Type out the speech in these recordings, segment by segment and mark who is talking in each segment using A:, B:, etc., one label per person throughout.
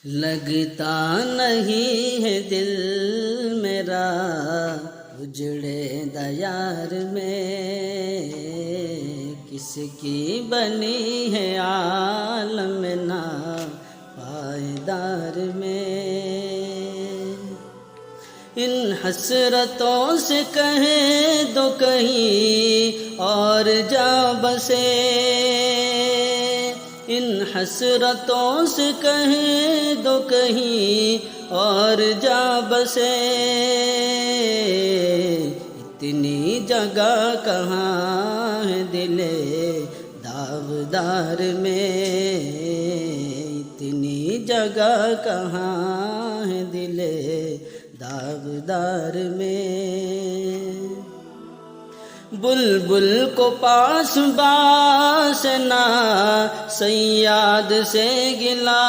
A: لگتا نہیں ہے دل میرا اجڑے دیار میں، کس کی بنی ہے عالم نا پائیدار میں۔ ان حسرتوں سے کہیں دو کہیں اور جا بسے، ان حسرتوں سے کہیں دو کہیں اور جا بسے، اتنی جگہ کہاں ہے دل داغدار میں، اتنی جگہ کہاں ہے دل داغدار میں۔ بلبل کو پاس باس نہ صیاد سے گلا،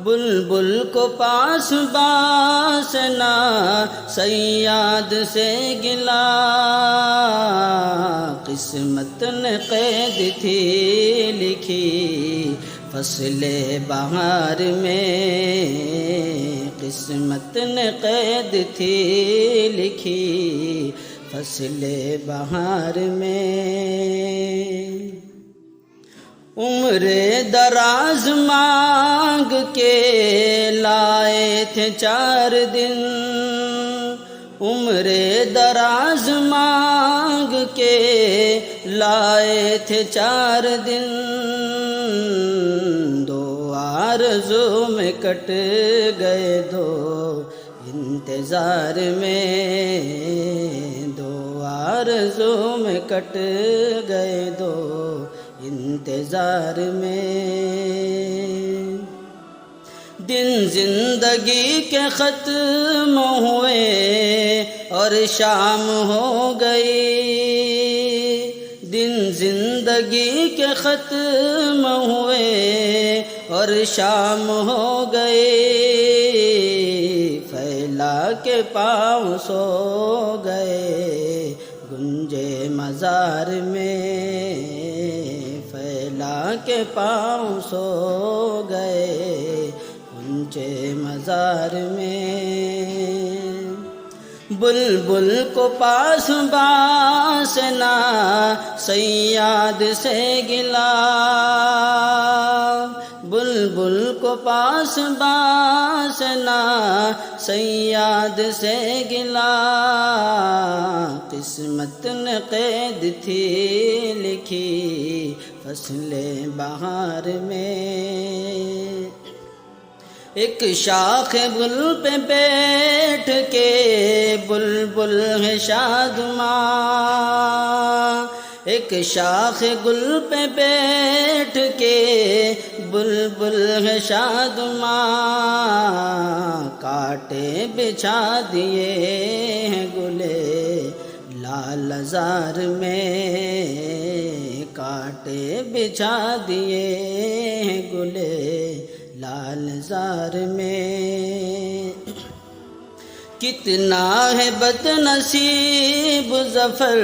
A: بلبل کو پاس باس نہ صیاد سے گلا، قسمت نے قید تھی لکھی فصل بہار میں، قسمت نے قید تھی لکھی فصل بہار میں۔ عمر دراز مانگ کے لائے تھے 4 دن، عمر دراز مانگ کے لائے تھے 4 دن، دو آرزو میں کٹ گئے دو انتظار میں، دو آرزو میں کٹ گئے دو انتظار میں۔ دن زندگی کے ختم ہوئے اور شام ہو گئی، دن زندگی کے ختم ہوئے اور شام ہو گئی، پھیلا کے پاؤں سو گئے گنجے مزار میں، پھیلا کے پاؤں سو گئے گنجے مزار میں۔ بلبل کو پاس باس نہ صیاد سے گلا، بلبل کو پاس باس نہ صیاد سے گلا، قسمت نے قید تھی لکھی فصل بہار میں۔ ایک شاخ گل پہ بیٹھ کے بلبل ہے شادماں، ایک شاخ گل پہ بیٹھ کے بلبل ہے شادماں، کانٹے بچھا دیے ہیں گلے لال زار میں، کانٹے بچھا دیے ہیں گلے لال زار میں۔ کتنا ہے بد نصیب ظفر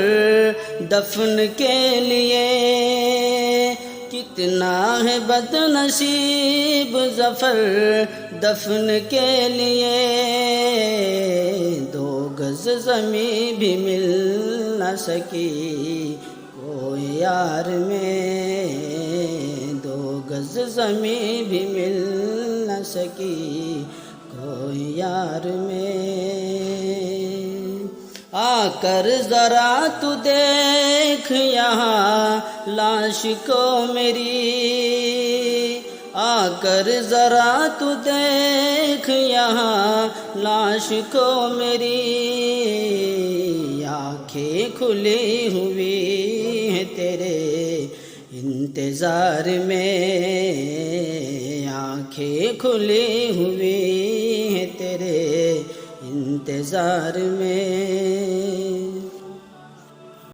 A: دفن کے لیے، کتنا ہے بد نصیب ظفر دفن کے لیے، 2 گز زمیں بھی مل نہ سکی کوئی یار میں، 2 گز زمیں بھی مل نہ سکی کوئی یار میں۔ آ کر ذرا تو دیکھ یہاں لاش کو میری، آ کر ذرا تو دیکھ یہاں لاش کو میری، آنکھیں کھلی ہوئی ہیں تیرے انتظار میں، آنکھیں کھلی ہوئی ہیں تیرے انتظار میں۔